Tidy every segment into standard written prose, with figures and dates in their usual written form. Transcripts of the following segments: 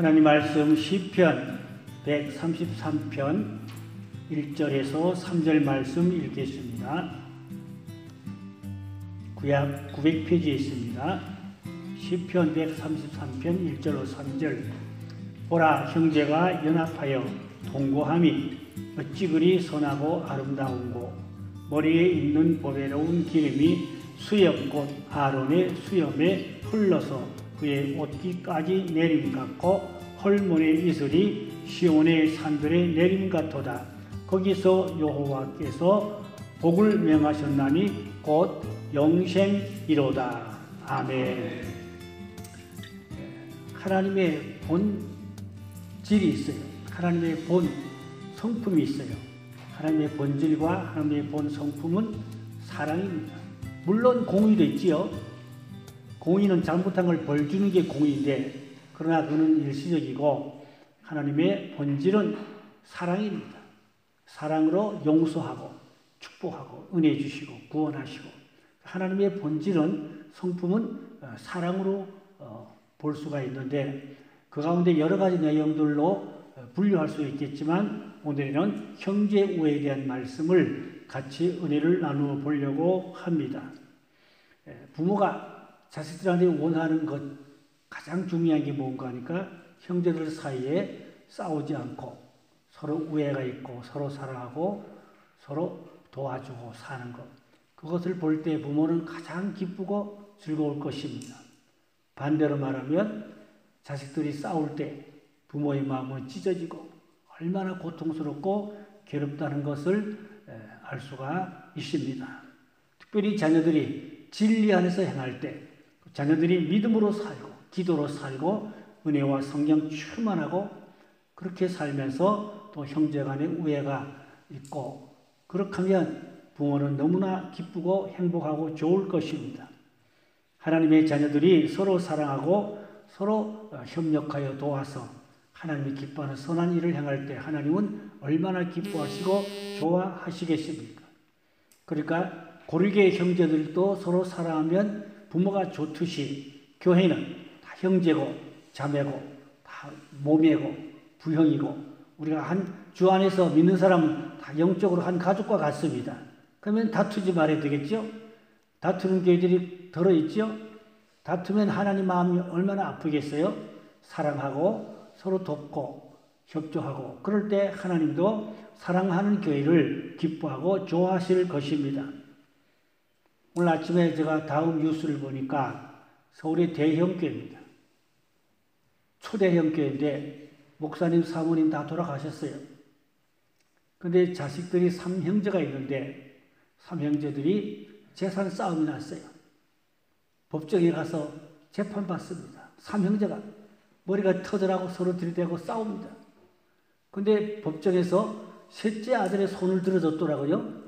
하나님 말씀 시편 133편 1절에서 3절 말씀 읽겠습니다. 구약 900페이지에 있습니다. 시편 133편 1절로 3절. 보라, 형제가 연합하여 동거함이 어찌 그리 선하고 아름다운고, 머리에 있는 보배로운 기름이 수염 곧 아론의 수염에 흘러서 그의 옷깃까지 내림 같고, 헐몬의 이슬이 시온의 산들에 내림 같도다. 거기서 여호와께서 복을 명하셨나니 곧 영생이로다. 아멘. 하나님의 본질이 있어요. 하나님의 본 성품이 있어요. 하나님의 본질과 하나님의 본 성품은 사랑입니다. 물론 공의도 있지요. 공의는 잘못한 걸 벌 주는 게 공의인데, 그러나 그는 일시적이고 하나님의 본질은 사랑입니다. 사랑으로 용서하고 축복하고 은혜 주시고 구원하시고, 하나님의 본질은 성품은 사랑으로 볼 수가 있는데, 그 가운데 여러 가지 내용들로 분류할 수 있겠지만 오늘은 형제 우애에 대한 말씀을 같이 은혜를 나누어 보려고 합니다. 부모가 자식들한테 원하는 것 가장 중요한 게 뭔가 하니까 형제들 사이에 싸우지 않고 서로 우애가 있고 서로 사랑하고 서로 도와주고 사는 것, 그것을 볼 때 부모는 가장 기쁘고 즐거울 것입니다. 반대로 말하면 자식들이 싸울 때 부모의 마음은 찢어지고 얼마나 고통스럽고 괴롭다는 것을 알 수가 있습니다. 특별히 자녀들이 진리 안에서 행할 때, 자녀들이 믿음으로 살고 기도로 살고 은혜와 성령 충만하고 그렇게 살면서 또 형제간의 우애가 있고, 그렇게 하면 부모는 너무나 기쁘고 행복하고 좋을 것입니다. 하나님의 자녀들이 서로 사랑하고 서로 협력하여 도와서 하나님이 기뻐하는 선한 일을 행할 때 하나님은 얼마나 기뻐하시고 좋아하시겠습니까? 그러니까 고르게 형제들도 서로 사랑하면 부모가 좋듯이 교회는 다 형제고 자매고 다 몸이고 부형이고, 우리가 한 주 안에서 믿는 사람은 다 영적으로 한 가족과 같습니다. 그러면 다투지 말아야 되겠죠? 다투는 교회들이 들어있죠? 다투면 하나님 마음이 얼마나 아프겠어요? 사랑하고 서로 돕고 협조하고, 그럴 때 하나님도 사랑하는 교회를 기뻐하고 좋아하실 것입니다. 오늘 아침에 제가 다음 뉴스를 보니까 서울의 대형 교회입니다. 초대형 교회인데 목사님, 사모님 다 돌아가셨어요. 그런데 자식들이 3형제가 있는데 3형제들이 재산 싸움이 났어요. 법정에 가서 재판받습니다. 3형제가 머리가 터져나고 서로 들이대고 싸웁니다. 그런데 법정에서 셋째 아들의 손을 들어줬더라고요.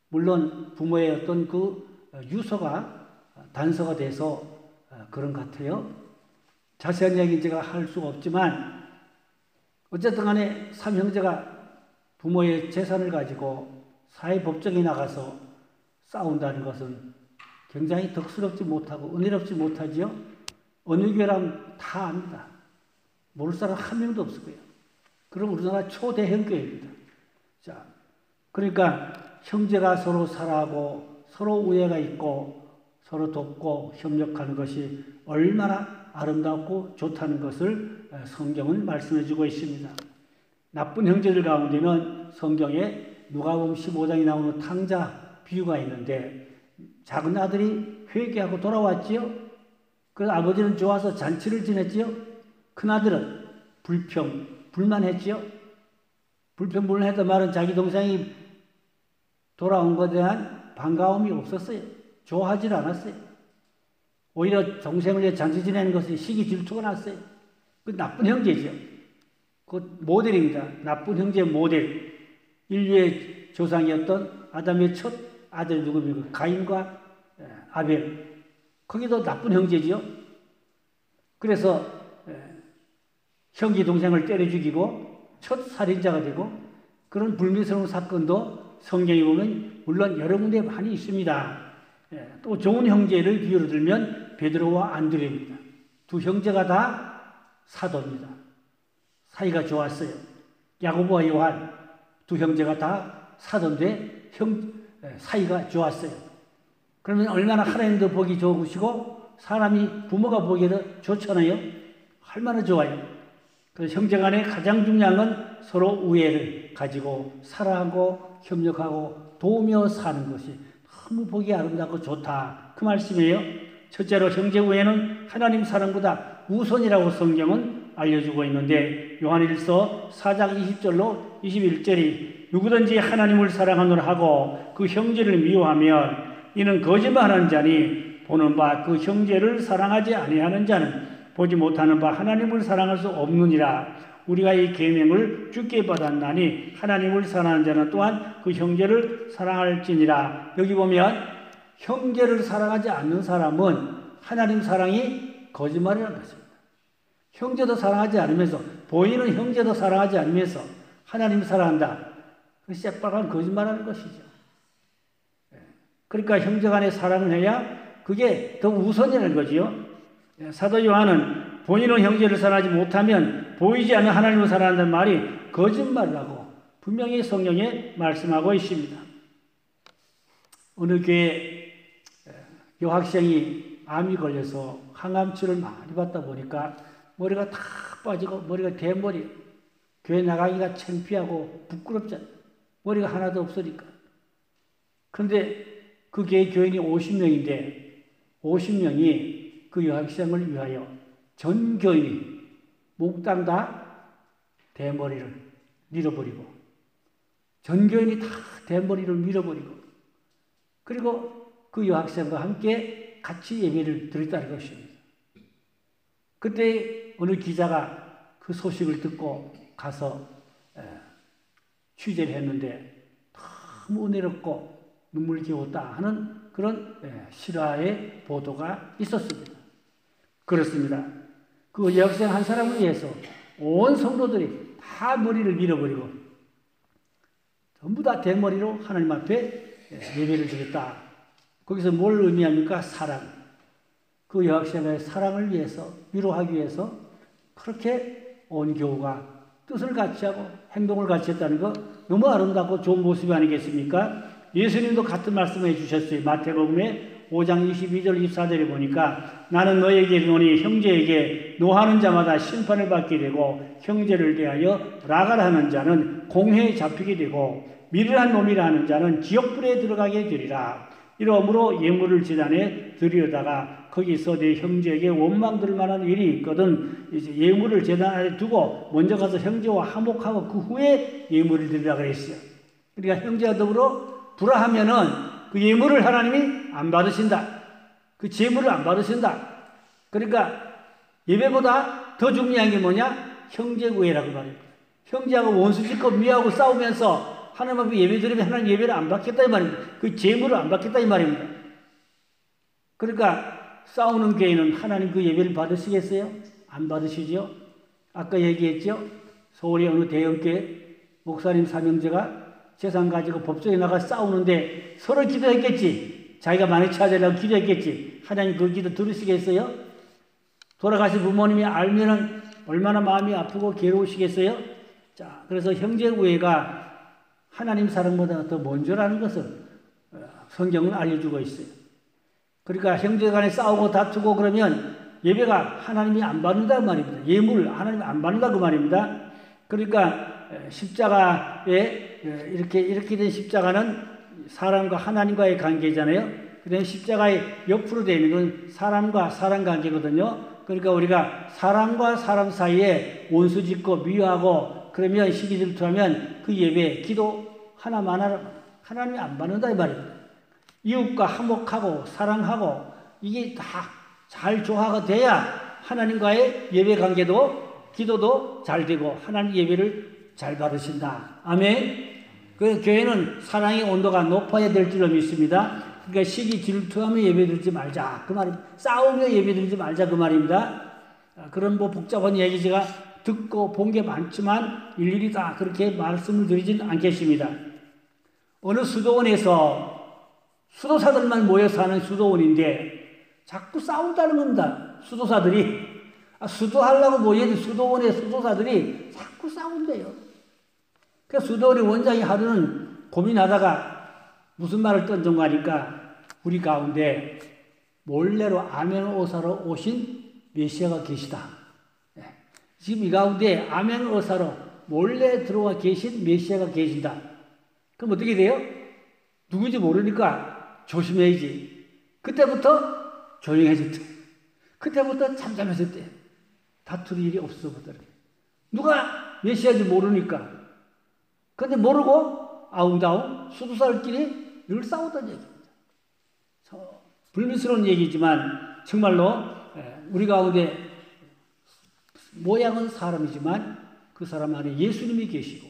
물론 부모의 어떤 그 유서가 단서가 돼서 그런 것 같아요. 자세한 이야기 제가 할 수가 없지만 어쨌든 간에 3형제가 부모의 재산을 가지고 사회법정에 나가서 싸운다는 것은 굉장히 덕스럽지 못하고 은혜롭지 못하지요. 어느 교회라면 다 압니다. 모를 사람 한 명도 없을 거예요. 그럼 우리나라 초대형 교회입니다. 자, 그러니까 형제가 서로 사랑하고 서로 우애가 있고 서로 돕고 협력하는 것이 얼마나 아름답고 좋다는 것을 성경은 말씀해 주고 있습니다. 나쁜 형제들 가운데는 성경에 누가복음 15장에 나오는 탕자 비유가 있는데, 작은 아들이 회개하고 돌아왔지요. 그래서 아버지는 좋아서 잔치를 지냈지요. 큰아들은 불만했지요. 불평불만했던 말은 자기 동생이 돌아온 것에 대한 반가움이 없었어요. 좋아하지 않았어요. 오히려 동생을 위해 잔치 지내는 것이 시기 질투가 났어요. 그 나쁜 형제죠. 그 모델입니다. 나쁜 형제 모델. 인류의 조상이었던 아담의 첫 아들 누굽니까? 가인과 아벨. 거기도 나쁜 형제지요. 그래서 형제 동생을 때려 죽이고 첫 살인자가 되고, 그런 불미스러운 사건도 성경에 보면 물론 여러 군데 많이 있습니다. 또 좋은 형제를 비유로 들면 베드로와 안드레입니다. 두 형제가 다 사도입니다. 사이가 좋았어요. 야고보와 요한 두 형제가 다 사도인데 사이가 좋았어요. 그러면 얼마나 하나님도 보기 좋으시고 사람이 부모가 보기에도 좋잖아요. 얼마나 좋아요. 그래서 형제 간에 가장 중요한 건 서로 우애를 가지고 사랑하고 협력하고 도우며 사는 것이 너무 보기 아름답고 좋다. 그 말씀이에요. 첫째로 형제 우애는 하나님 사랑보다 우선이라고 성경은 알려주고 있는데 요한일서 4장 20절로 21절이 누구든지 하나님을 사랑하노라 하고 그 형제를 미워하면 이는 거짓말하는 자니 보는 바 그 형제를 사랑하지 아니하는 자는 보지 못하는 바 하나님을 사랑할 수 없느니라. 우리가 이 계명을 주께 받았나니 하나님을 사랑하는 자는 또한 그 형제를 사랑할지니라. 여기 보면 형제를 사랑하지 않는 사람은 하나님 사랑이 거짓말이라는 것입니다. 형제도 사랑하지 않으면서 보이는 형제도 사랑하지 않으면서 하나님 사랑한다. 그 새빨간 거짓말하는 것이죠. 그러니까 형제 간의 사랑을 해야 그게 더 우선이라는 거지요. 사도 요한은 본인은 형제를 사랑하지 못하면 보이지 않는 하나님을 사랑한다는 말이 거짓말이라고 분명히 성경에 말씀하고 있습니다. 어느 교회 여학생이 암이 걸려서 항암치를 많이 받다 보니까 머리가 다 빠지고 머리가 대머리, 교회 나가기가 창피하고 부끄럽잖아요. 머리가 하나도 없으니까. 그런데 그 교회 교인이 50명인데 50명이 그 여학생을 위하여 전 교인이 몽땅 다 대머리를 밀어버리고 전 교인이 다 대머리를 밀어버리고 그리고 그 여학생과 함께 같이 예배를 드렸다는 것입니다. 그때 어느 기자가 그 소식을 듣고 가서 취재를 했는데 너무 은혜롭고 눈물겨웠다 하는 그런 실화의 보도가 있었습니다. 그렇습니다. 그 여학생 한 사람을 위해서 온 성도들이 다 머리를 밀어버리고 전부 다 대머리로 하나님 앞에 예배를 드렸다. 거기서 뭘 의미합니까? 사랑. 그 여학생의 사랑을 위해서 위로하기 위해서 그렇게 온 교우가 뜻을 같이 하고 행동을 같이 했다는 거 너무 아름답고 좋은 모습이 아니겠습니까? 예수님도 같은 말씀을 해주셨어요. 마태복음에 5장 22절 24절에 보니까 나는 너에게 이르노니 형제에게 노하는 자마다 심판을 받게 되고 형제를 대하여 라가라 하는 자는 공회에 잡히게 되고 미련한 놈이라 하는 자는 지옥불에 들어가게 되리라. 이러므로 예물을 제단에 드리려다가 거기서 내 형제에게 원망들 만한 일이 있거든 이제 예물을 제단에 두고 먼저 가서 형제와 화목하고 그 후에 예물을 드리라 그랬어요. 그러니까 형제와 더불어 불화하면은 그 예물을 하나님이 안 받으신다. 그 제물을 안 받으신다. 그러니까 예배보다 더 중요한 게 뭐냐? 형제구애라고 말입니다. 형제하고 원수짓고 미워하고 싸우면서 하나님 앞에 예배 드리면 하나님 예배를 안 받겠다 이 말입니다. 그 제물을 안 받겠다 이 말입니다. 그러니까 싸우는 교회는 하나님 그 예배를 받으시겠어요? 안 받으시죠? 아까 얘기했죠? 서울의 어느 대형교회 목사님 삼형제가 재산 가지고 법정에 나가 싸우는데 서로 기도했겠지. 자기가 많이 찾으려고 기도했겠지. 하나님 그 기도 들으시겠어요? 돌아가신 부모님이 알면은 얼마나 마음이 아프고 괴로우시겠어요? 자, 그래서 형제우애가 하나님 사랑보다 더 먼저라는 것을 성경은 알려주고 있어요. 그러니까 형제 간에 싸우고 다투고 그러면 예배가 하나님이 안 받는다 그 말입니다. 예물 하나님이 안 받는다 그 말입니다. 그러니까 십자가에 이렇게 된 십자가는 사람과 하나님과의 관계잖아요. 그다음에 십자가의 옆으로 되어 있는 건 사람과 사람 관계거든요. 그러니까 우리가 사람과 사람 사이에 원수 짓고 미워하고 그러면 시기 질투하면 그 예배, 기도 하나만 하나님이 안 받는다 이 말입니다. 이웃과 화목하고 사랑하고 이게 다 잘 조화가 돼야 하나님과의 예배 관계도 기도도 잘 되고 하나님 예배를 잘 받으신다. 아멘. 그 교회는 사랑의 온도가 높아야 될 줄로 믿습니다. 그러니까 시기 질투하며 예배드리지 말자 그 말입니다. 싸우며 예배드리지 말자 그 말입니다. 그런 뭐 복잡한 얘기 제가 듣고 본 게 많지만 일일이 다 그렇게 말씀을 드리진 않겠습니다. 어느 수도원에서 수도사들만 모여 사는 수도원인데 자꾸 싸운다는 겁니다. 수도사들이 수도하려고 모인 수도원의 수도사들이 자꾸 싸운대요. 그래서 수도원의 원장이 하루는 고민하다가 무슨 말을 던진 거 하니까 우리 가운데 몰래로 아멘을 오사로 오신 메시아가 계시다. 지금 이 가운데 아멘 의사로 몰래 들어와 계신 메시아가 계신다. 그럼 어떻게 돼요? 누구인지 모르니까 조심해야지. 그때부터 조용해졌대. 그때부터 잠잠해졌대. 다툴 일이 없어보더래. 누가 메시아인지 모르니까. 근데 모르고 아웅다웅 수도사들끼리 늘 싸우던 얘기입니다. 불미스러운 얘기지만 정말로 우리 가운데 모양은 사람이지만 그 사람 안에 예수님이 계시고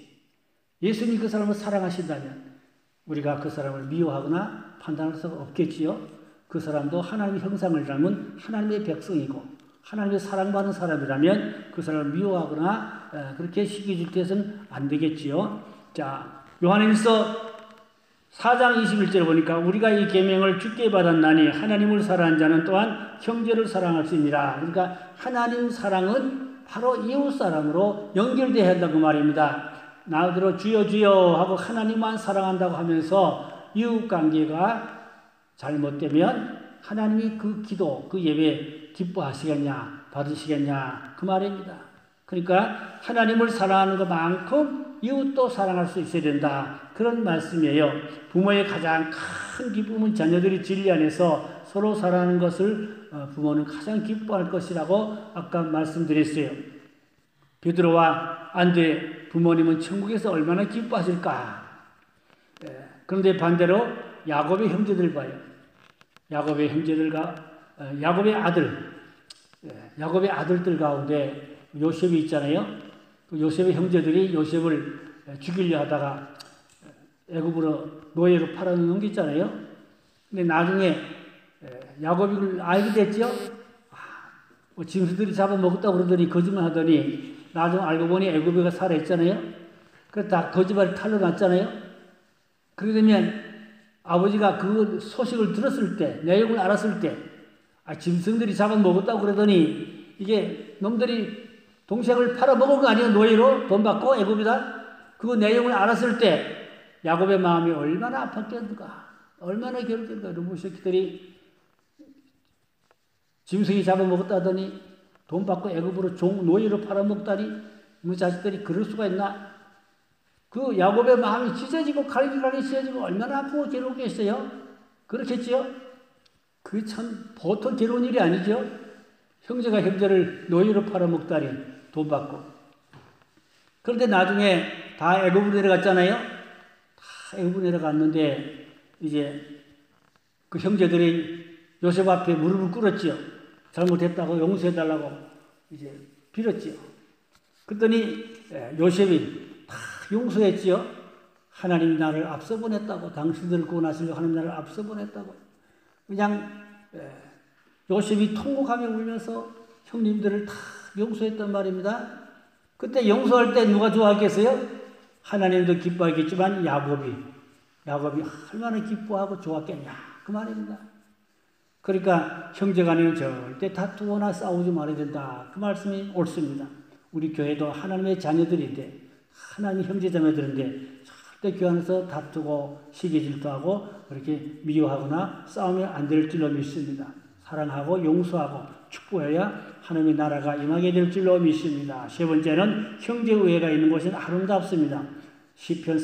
예수님이 그 사람을 사랑하신다면 우리가 그 사람을 미워하거나 판단할 수가 없겠지요. 그 사람도 하나님의 형상을 닮은 하나님의 백성이고 하나님의 사랑받는 사람이라면 그 사람을 미워하거나 그렇게 시기 질투해서는 안 되겠지요. 자, 요한일서 4장 21절에 보니까 우리가 이 계명을 주께 받았나니 하나님을 사랑하는 자는 또한 형제를 사랑할지니라. 그러니까 하나님 사랑은 바로 이웃 사랑으로 연결돼야 한다고 말입니다. 나더러 주여 주여 하고 하나님만 사랑한다고 하면서 이웃 관계가 잘못되면 하나님이 그 기도, 그 예배 기뻐하시겠냐, 받으시겠냐 그 말입니다. 그러니까 하나님을 사랑하는 것만큼 이웃도 사랑할 수 있어야 된다. 그런 말씀이에요. 부모의 가장 큰 기쁨은 자녀들이 진리 안에서 서로 사랑하는 것을 부모는 가장 기뻐할 것이라고 아까 말씀드렸어요. 베드로와 안드레 부모님은 천국에서 얼마나 기뻐하실까. 그런데 반대로 야곱의 형제들 봐요. 야곱의 형제들과 야곱의 아들들 가운데 요셉이 있잖아요. 그 요셉의 형제들이 요셉을 죽이려 하다가 애굽으로 노예로 팔아놓은 게 있잖아요. 근데 나중에 야곱이 그걸 알게 됐죠. 짐승들이 잡아먹었다고 그러더니 거짓말 하더니 나중에 알고 보니 애굽이가 살아있잖아요. 그래서 다 거짓말을 탄로났잖아요. 그러면 아버지가 그 소식을 들었을 때, 내용을 알았을 때, 짐승들이 잡아먹었다고 그러더니 이게 놈들이 동생을 팔아먹은 거 아니에요? 노예로 돈 받고 애굽이다. 그 내용을 알았을 때 야곱의 마음이 얼마나 아팠겠는가, 얼마나 괴롭겠는가. 이런 새끼들이 짐승이 잡아먹었다더니 돈 받고 애굽으로 노예로 팔아먹다니 뭐 자식들이 그럴 수가 있나? 그 야곱의 마음이 찢어지고 갈기갈기 찢어지고 얼마나 아프고 괴롭겠어요? 그렇겠지요? 그게 참 보통 괴로운 일이 아니죠? 형제가 형제를 노예로 팔아먹다니 돈 받고. 그런데 나중에 다 애굽으로 내려갔잖아요? 다 애굽으로 내려갔는데 이제 그 형제들이 요셉 앞에 무릎을 꿇었지요. 잘못했다고 용서해달라고 이제 빌었지요. 그랬더니 요셉이 다 용서했지요. 하나님이 나를 앞서 보냈다고, 당신들을 구원하시려고 하나님 나를 앞서 보냈다고. 그냥 요셉이 통곡하며 울면서 형님들을 다 용서했단 말입니다. 그때 용서할 때 누가 좋아하겠어요? 하나님도 기뻐하겠지만 야곱이 얼마나 기뻐하고 좋았겠냐 그 말입니다. 그러니까 형제간에는 절대 다투거나 싸우지 말아야 된다. 그 말씀이 옳습니다. 우리 교회도 하나님의 자녀들인데, 하나님 형제자매들인데 절대 교회 안에서 다투고 시기질투하고 그렇게 미워하거나 싸우면 안 될 줄로 믿습니다. 사랑하고 용서하고 축복해야 하나님의 나라가 임하게 될 줄로 믿습니다. 세 번째는 형제의회가 있는 곳은 아름답습니다. 시편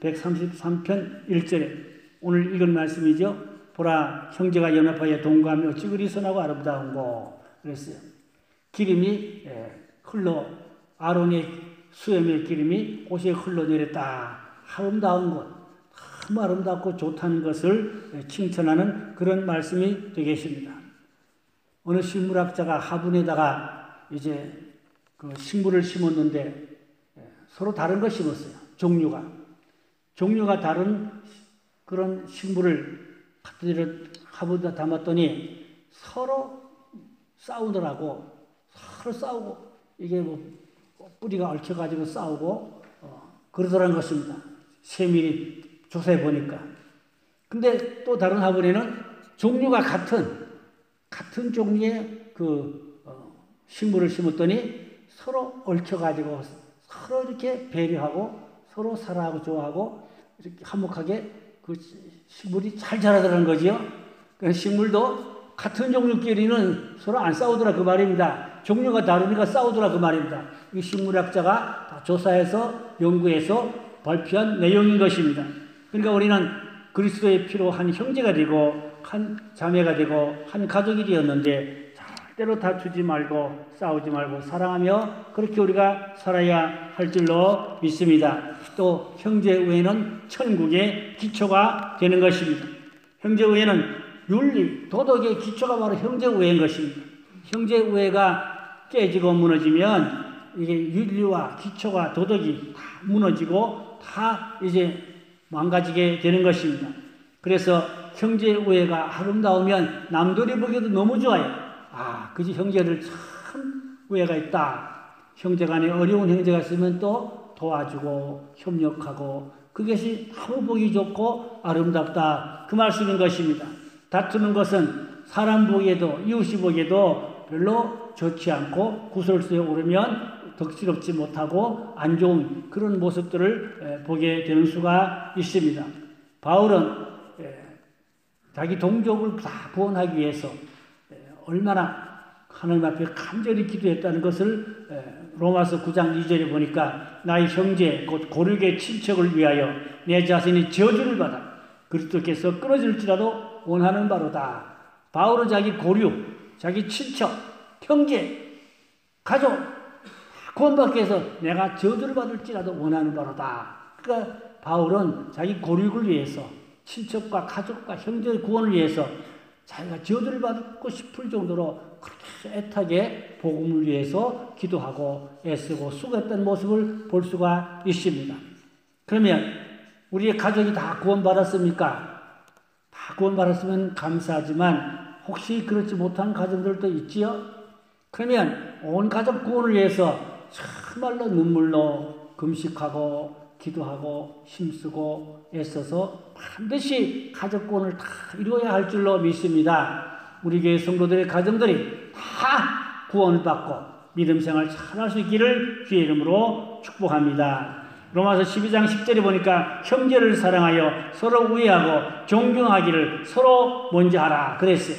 133편 1절에 오늘 읽은 말씀이죠. 보라, 형제가 연합하여 동거하며 어찌 그리 선하고 아름다운고 그랬어요. 기름이 아론의 수염의 기름이 옷에 흘러내렸다. 아름다운 것, 너무 아름답고 좋다는 것을 칭찬하는 그런 말씀이 되겠습니다. 어느 식물학자가 화분에다가 이제 그 식물을 심었는데 서로 다른 거 심었어요. 종류가 다른 그런 식물을 화분에다 담았더니 서로 싸우더라고. 서로 싸우고 이게 뭐 뿌리가 얽혀가지고 싸우고 그러더란 것입니다. 세밀히 조사해 보니까. 근데 또 다른 화분에는 종류가 같은 종류의 식물을 심었더니 서로 얽혀가지고 서로 이렇게 배려하고 서로 사랑하고 좋아하고 이렇게 화목하게 그 식물이 잘 자라더라는 거지요. 그 식물도 같은 종류끼리는 서로 안 싸우더라 그 말입니다. 종류가 다르니까 싸우더라 그 말입니다. 이 식물학자가 다 조사해서 연구해서 발표한 내용인 것입니다. 그러니까 우리는 그리스도의 피로 한 형제가 되고 한 자매가 되고 한 가족이 되었는데 절대로 다투지 말고 싸우지 말고 사랑하며 그렇게 우리가 살아야 할 줄로 믿습니다. 또 형제 우애는 천국의 기초가 되는 것입니다. 형제 우애는 윤리, 도덕의 기초가 바로 형제 우애인 것입니다. 형제 우애가 깨지고 무너지면 이게 윤리와 기초가 도덕이 다 무너지고 다 이제 망가지게 되는 것입니다. 그래서 형제 우애가 아름다우면 남들이 보기에도 너무 좋아요. 아, 그지 형제들 참 우애가 있다. 형제 간에 어려운 형제가 있으면 또 도와주고 협력하고 그것이 너무 보기 좋고 아름답다. 그 말씀인 것입니다. 다투는 것은 사람 보기에도 이웃이 보기에도 별로 좋지 않고 구설수에 오르면 덕스럽지 못하고 안 좋은 그런 모습들을 보게 되는 수가 있습니다. 바울은 자기 동족을 다 구원하기 위해서 얼마나 하나님 앞에 간절히 기도했다는 것을 로마서 9장 2절에 보니까 나의 형제 곧 고륙의 친척을 위하여 내 자신이 저주를 받아 그리스도께서 끊어질지라도 원하는 바로다. 바울은 자기 고륙, 자기 친척, 형제, 가족 구원받기 위해서 내가 저주를 받을지라도 원하는 바로다. 그러니까 바울은 자기 고륙을 위해서 친척과 가족과 형제의 구원을 위해서 자기가 저주를 받고 싶을 정도로 그렇게 애타게 복음을 위해서 기도하고 애쓰고 수고했던 모습을 볼 수가 있습니다. 그러면 우리의 가족이 다 구원받았습니까? 다 구원받았으면 감사하지만 혹시 그렇지 못한 가정들도 있지요? 그러면 온 가족 구원을 위해서 정말로 눈물로 금식하고 기도하고 힘쓰고 애써서 반드시 가족 구원을 다 이루어야 할 줄로 믿습니다. 우리 교회 성도들의 가정들이 다 구원을 받고 믿음 생활 잘할 수 있기를 주의 이름으로 축복합니다. 로마서 12장 10절에 보니까 형제를 사랑하여 서로 우애하고 존경하기를 서로 먼저 하라 그랬어요.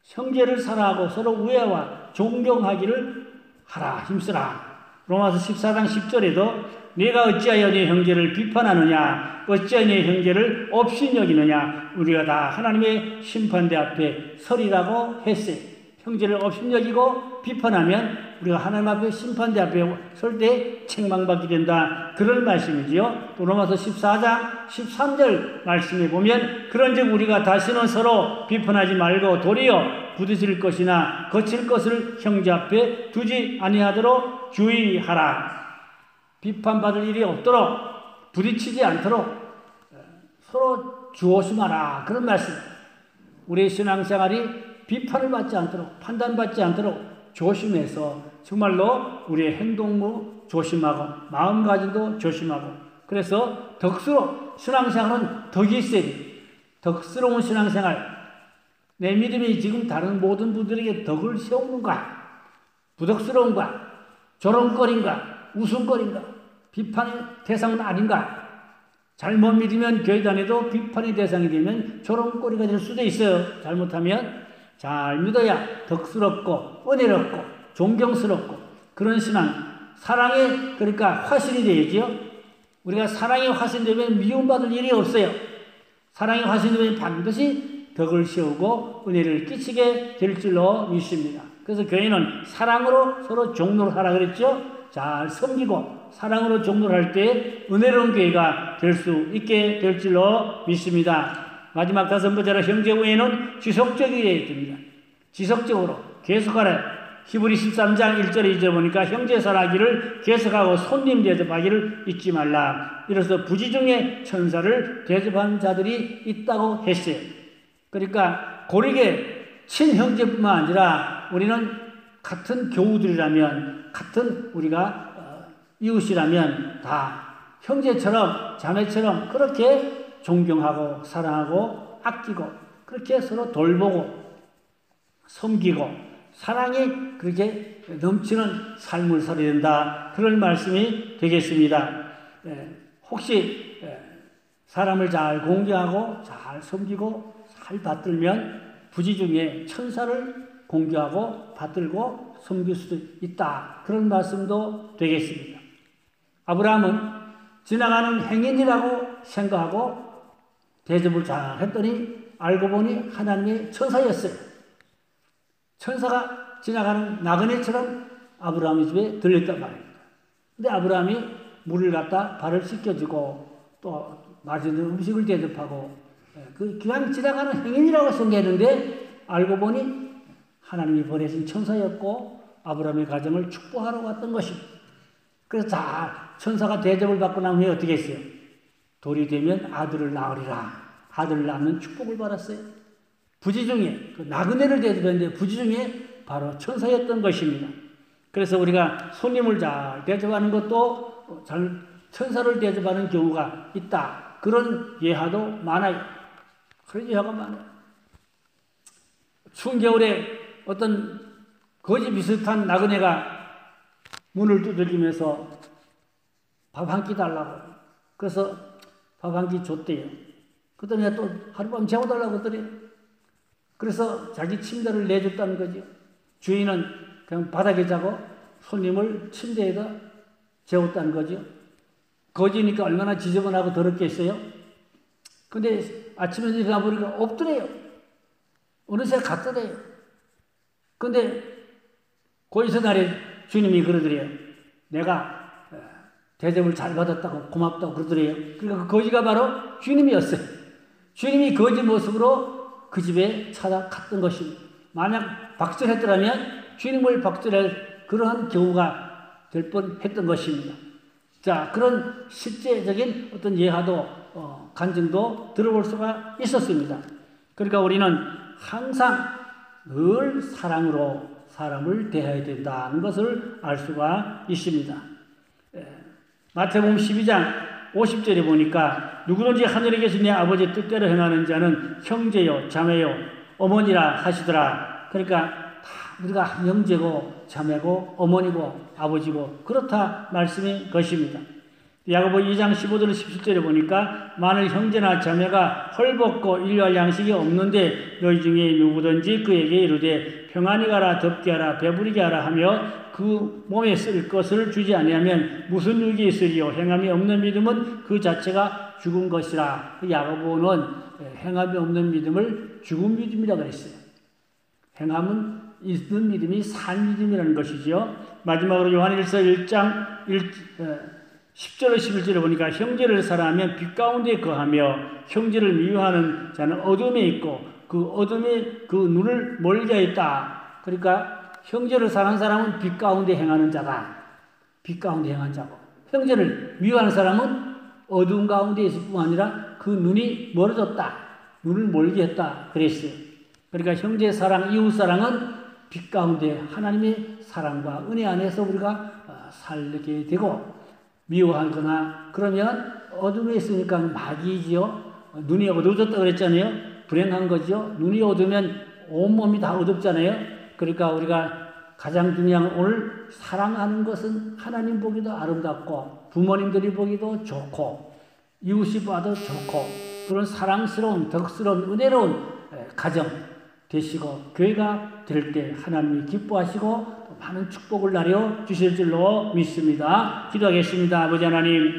형제를 사랑하고 서로 우애와 존경하기를 하라 힘쓰라. 로마서 14장 10절에도 네가 어찌하여 네 형제를 비판하느냐 어찌하여 네 형제를 업신여기느냐 우리가 다 하나님의 심판대 앞에 서리라고 했어요. 형제를 업신여기고 비판하면 우리가 하나님 앞에 심판대 앞에 설 때 책망받게 된다. 그런 말씀이지요. 또 로마서 14장 13절 말씀에 보면 그런즉 우리가 다시는 서로 비판하지 말고 도리어 부딪힐 것이나 거칠 것을 형제 앞에 두지 아니하도록 주의하라. 비판받을 일이 없도록 부딪히지 않도록 서로 조심하라. 그런 말씀. 우리의 신앙생활이 비판을 받지 않도록 판단받지 않도록 조심해서 정말로 우리의 행동도 조심하고 마음가짐도 조심하고 그래서 신앙생활은 덕이 있어야 돼요. 덕스러운 신앙생활. 내 믿음이 지금 다른 모든 분들에게 덕을 세우는가 부덕스러운가 조롱거린가 웃음거린가 비판의 대상은 아닌가. 잘못 믿으면 교회 다녀도 비판의 대상이 되면 조롱거리가 될 수도 있어요. 잘못하면 잘 믿어야 덕스럽고 은혜롭고 존경스럽고 그런 신앙 사랑의 그러니까 화신이 되지요. 우리가 사랑의 화신 되면 미움받을 일이 없어요. 사랑의 화신 되면 반드시 덕을 세우고 은혜를 끼치게 될 줄로 믿습니다. 그래서 교회는 사랑으로 서로 종로를 하라 그랬죠. 잘 섬기고 사랑으로 종로를 할 때 은혜로운 교회가 될 수 있게 될 줄로 믿습니다. 마지막 다섯 번째로 형제 우애는 지속적이어야 됩니다. 지속적으로 계속하라. 히브리 13장 1절 2절 보니까 형제 사랑하기를 계속하고 손님 대접하기를 잊지 말라. 이로써 부지 중에 천사를 대접한 자들이 있다고 했어요. 그러니까 고르게 친형제뿐만 아니라 우리는 같은 교우들이라면 같은 우리가 이웃이라면 다 형제처럼 자매처럼 그렇게 존경하고 사랑하고 아끼고 그렇게 서로 돌보고 섬기고 사랑이 그렇게 넘치는 삶을 살아야 된다. 그런 말씀이 되겠습니다. 혹시 사람을 잘 공경하고 잘 섬기고 잘 받들면 부지 중에 천사를 공경하고 받들고 섬길 수도 있다. 그런 말씀도 되겠습니다. 아브라함은 지나가는 행인이라고 생각하고 대접을 잘 했더니 알고 보니 하나님의 천사였어요. 천사가 지나가는 나그네처럼 아브라함의 집에 들렸단 말입니다. 근데 아브라함이 물을 갖다 발을 씻겨주고 또 맛있는 음식을 대접하고 그냥 지나가는 행인이라고 생각했는데 알고 보니 하나님이 보내신 천사였고 아브라함의 가정을 축복하러 왔던 것입니다. 그래서 천사가 대접을 받고 나면 어떻게 했어요? 돌이 되면 아들을 낳으리라. 아들을 낳는 축복을 받았어요. 부지 중에 그 나그네를 대접했는데 부지 중에 바로 천사였던 것입니다. 그래서 우리가 손님을 잘 대접하는 것도 잘 천사를 대접하는 경우가 있다. 그런 예화도 많아요. 그런 예화가 많아요. 추운 겨울에 어떤 거지 비슷한 나그네가 문을 두들기면서 밥 한 끼 달라고. 그래서 밥 한 끼 줬대요. 그랬더니 또 하룻밤 재워달라고 하더래요. 그래서 자기 침대를 내줬다는 거죠. 주인은 그냥 바닥에 자고 손님을 침대에다 재웠다는 거죠. 거지니까 얼마나 지저분하고 더럽겠어요? 근데 아침에 일어나 보니까 없더래요. 어느새 갔더래요. 근데 그 이튿날에 주님이 그러더래요. 내가 대접을 잘 받았다고 고맙다고 그러더래요. 그러니까 그 거지가 바로 주님이었어요. 주님이 거지 모습으로 그 집에 찾아갔던 것입니다. 만약 박절했더라면 주님을 박절할 그러한 경우가 될 뻔했던 것입니다. 자, 그런 실제적인 어떤 예화도 간증도 들어볼 수가 있었습니다. 그러니까 우리는 항상 늘 사랑으로 사람을 대해야 된다는 것을 알 수가 있습니다. 마태복음 12장 50절에 보니까 누구든지 하늘에 계신 내 아버지 뜻대로 행하는 자는 형제요 자매요 어머니라 하시더라. 그러니까 다 우리가 형제고 자매고 어머니고 아버지고 그렇다 말씀인 것입니다. 야고보 2장 15절 17절에 보니까 만일 형제나 자매가 헐벗고 일용할 양식이 없는데 너희 중에 누구든지 그에게 이르되 평안히 가라 덥게 하라 배부르게 하라 하며 그 몸에 쓸 것을 주지 아니하면 무슨 유익이 있으리요. 행함이 없는 믿음은 그 자체가 죽은 것이라. 야고보는 행함이 없는 믿음을 죽은 믿음이라고 했어요. 행함은 있는 믿음이 산 믿음이라는 것이죠. 마지막으로 요한일서 1장 10절 11절에 보니까 형제를 사랑하면 빛 가운데 거하며 형제를 미워하는 자는 어둠에 있고 그 어둠에 그 눈을 멀게 하였다. 그러니까 형제를 사랑하는 사람은 빛 가운데 행하는 자다. 빛 가운데 행한 자고 형제를 미워하는 사람은 어둠 가운데 있을 뿐만 아니라 그 눈이 멀어졌다. 눈을 멀게 했다. 그랬어요. 그러니까 형제 사랑, 이웃 사랑은 빛 가운데 하나님의 사랑과 은혜 안에서 우리가 살게 되고 미워하거나 그러면 어둠에 있으니까 마귀지요. 눈이 어두워졌다 그랬잖아요. 불행한 거죠. 눈이 어두우면 온몸이 다 어둡잖아요. 그러니까 우리가 가장 중요한 오늘 사랑하는 것은 하나님 보기도 아름답고 부모님들이 보기도 좋고 이웃이 봐도 좋고 그런 사랑스러운 덕스러운 은혜로운 가정 되시고 교회가 될 때 하나님이 기뻐하시고 많은 축복을 나려 주실 줄로 믿습니다. 기도하겠습니다. 아버지 하나님,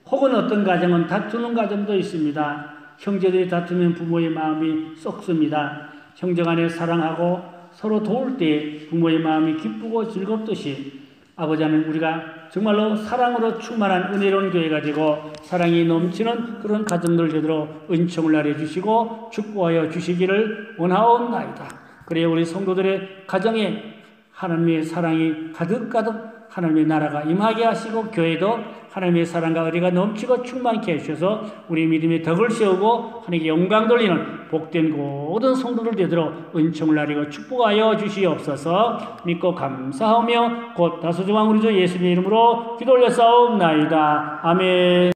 혹은 어떤 가정은 다투는 가정도 있습니다. 형제들이 다투면 부모의 마음이 썩습니다. 형제간에 사랑하고 서로 도울 때 부모의 마음이 기쁘고 즐겁듯이 아버지 하나님, 우리가 정말로 사랑으로 충만한 은혜로운 교회가 되고 사랑이 넘치는 그런 가정들 되도록 은총을 나눠주시고 축복하여 주시기를 원하옵나이다. 그래야 우리 성도들의 가정에 하나님의 사랑이 가득가득 하나님의 나라가 임하게 하시고 교회도 하나님의 사랑과 은혜가 넘치고 충만케 하셔서 우리 믿음의 덕을 세우고 하나님께 영광 돌리는 복된 모든 성도들 되도록 은총을 나리고 축복하여 주시옵소서. 믿고 감사하며 곧 다소중한 우리 주 예수님의 이름으로 기도 올렸사옵나이다. 아멘.